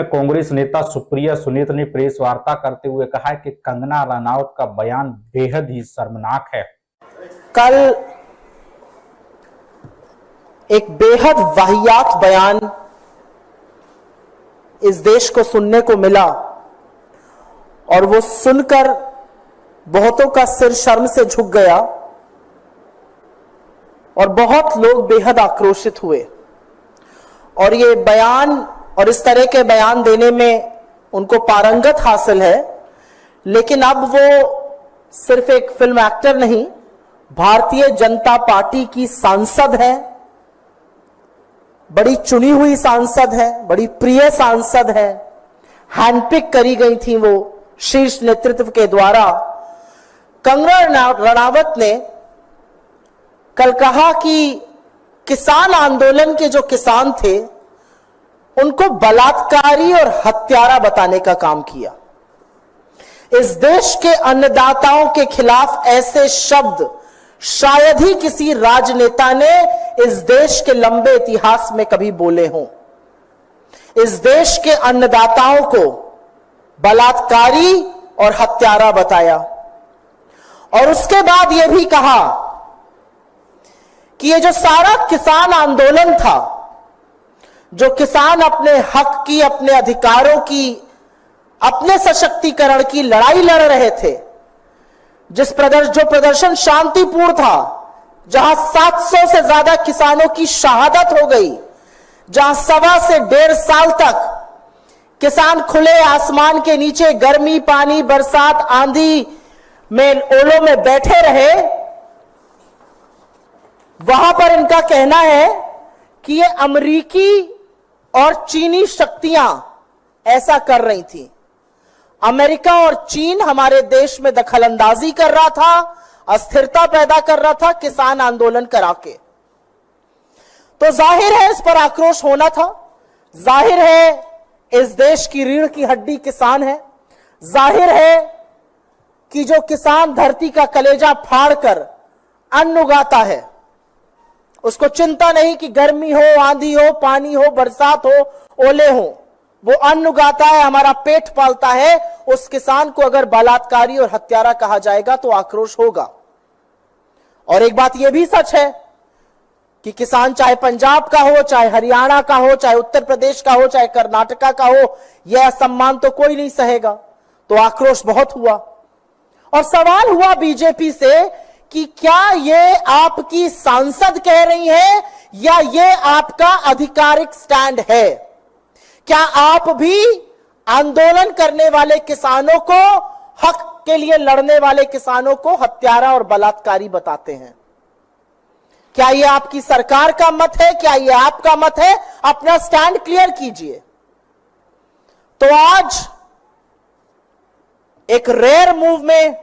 कांग्रेस नेता सुप्रिया सुनीत ने प्रेस वार्ता करते हुए कहा है कि कंगना रनौत का बयान बेहद ही शर्मनाक है। कल एक बेहद वाहियात बयान इस देश को सुनने को मिला और वो सुनकर बहुतों का सिर शर्म से झुक गया और बहुत लोग बेहद आक्रोशित हुए। और ये बयान और इस तरह के बयान देने में उनको पारंगत हासिल है, लेकिन अब वो सिर्फ एक फिल्म एक्टर नहीं, भारतीय जनता पार्टी की सांसद है, बड़ी चुनी हुई सांसद है, बड़ी प्रिय सांसद है, हैंडपिक करी गई थी वो शीर्ष नेतृत्व के द्वारा। कंगना रनावत ने कल कहा कि किसान आंदोलन के जो किसान थे उनको बलात्कारी और हत्यारा बताने का काम किया। इस देश के अन्नदाताओं के खिलाफ ऐसे शब्द शायद ही किसी राजनेता ने इस देश के लंबे इतिहास में कभी बोले हों। इस देश के अन्नदाताओं को बलात्कारी और हत्यारा बताया और उसके बाद यह भी कहा कि ये जो सारा किसान आंदोलन था, जो किसान अपने हक की, अपने अधिकारों की, अपने सशक्तिकरण की लड़ाई लड़ रहे थे, जो प्रदर्शन शांतिपूर्ण था, जहां 700 से ज्यादा किसानों की शहादत हो गई, जहां 1.25 से 1.5 साल तक किसान खुले आसमान के नीचे गर्मी, पानी, बरसात, आंधी में, ओलों में बैठे रहे, वहां पर इनका कहना है कि ये अमेरिकी और चीनी शक्तियां ऐसा कर रही थी। अमेरिका और चीन हमारे देश में दखलंदाजी कर रहा था, अस्थिरता पैदा कर रहा था किसान आंदोलन करा के। तो जाहिर है इस पर आक्रोश होना था। जाहिर है इस देश की रीढ़ की हड्डी किसान है। जाहिर है कि जो किसान धरती का कलेजा फाड़कर अन्न उगाता है, उसको चिंता नहीं कि गर्मी हो, आंधी हो, पानी हो, बरसात हो, ओले हो, वो अन्न उगाता है, हमारा पेट पालता है। उस किसान को अगर बलात्कारी और हत्यारा कहा जाएगा तो आक्रोश होगा। और एक बात यह भी सच है कि किसान चाहे पंजाब का हो, चाहे हरियाणा का हो, चाहे उत्तर प्रदेश का हो, चाहे कर्नाटका का हो, यह सम्मान तो कोई नहीं सहेगा। तो आक्रोश बहुत हुआ और सवाल हुआ बीजेपी से कि क्या ये आपकी सांसद कह रही है या ये आपका आधिकारिक स्टैंड है? क्या आप भी आंदोलन करने वाले किसानों को, हक के लिए लड़ने वाले किसानों को हत्यारा और बलात्कारी बताते हैं? क्या ये आपकी सरकार का मत है? क्या ये आपका मत है? अपना स्टैंड क्लियर कीजिए। तो आज एक रेयर मूव में,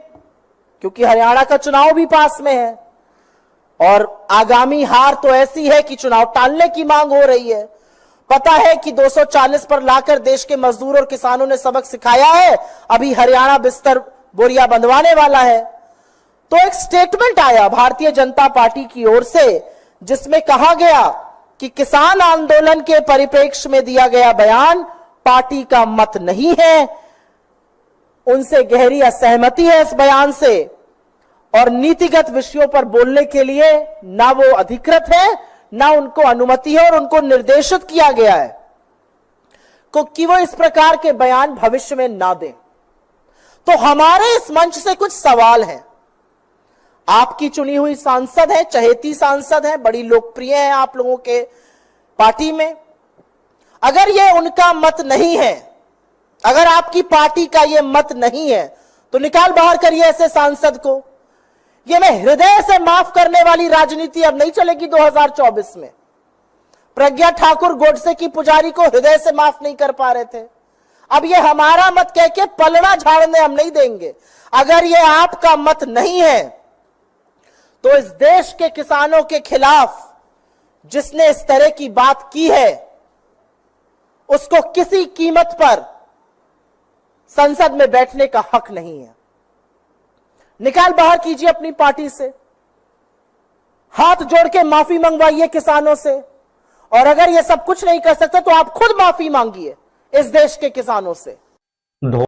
क्योंकि हरियाणा का चुनाव भी पास में है और आगामी हार तो ऐसी है कि चुनाव टालने की मांग हो रही है। पता है कि 240 पर लाकर देश के मजदूर और किसानों ने सबक सिखाया है, अभी हरियाणा बिस्तर बोरिया बंधवाने वाला है। तो एक स्टेटमेंट आया भारतीय जनता पार्टी की ओर से जिसमें कहा गया कि किसान आंदोलन के परिप्रेक्ष्य में दिया गया बयान पार्टी का मत नहीं है, उनसे गहरी असहमति है इस बयान से और नीतिगत विषयों पर बोलने के लिए ना वो अधिकृत है, ना उनको अनुमति है और उनको निर्देशित किया गया है कि वो इस प्रकार के बयान भविष्य में ना दें। तो हमारे इस मंच से कुछ सवाल हैं। आपकी चुनी हुई सांसद है, चहेती सांसद है, बड़ी लोकप्रिय है आप लोगों के पार्टी में। अगर ये उनका मत नहीं है, अगर आपकी पार्टी का ये मत नहीं है, तो निकाल बाहर करिए ऐसे सांसद को। ये मैं हृदय से माफ करने वाली राजनीति अब नहीं चलेगी 2024 में। प्रज्ञा ठाकुर गोडसे की पुजारी को हृदय से माफ नहीं कर पा रहे थे, अब ये हमारा मत कह के पलड़ा झाड़ने हम नहीं देंगे। अगर ये आपका मत नहीं है तो इस देश के किसानों के खिलाफ जिसने इस तरह की बात की है उसको किसी कीमत पर संसद में बैठने का हक नहीं है। निकाल बाहर कीजिए अपनी पार्टी से, हाथ जोड़ के माफी मंगवाइए किसानों से, और अगर ये सब कुछ नहीं कर सकते तो आप खुद माफी मांगिए इस देश के किसानों से।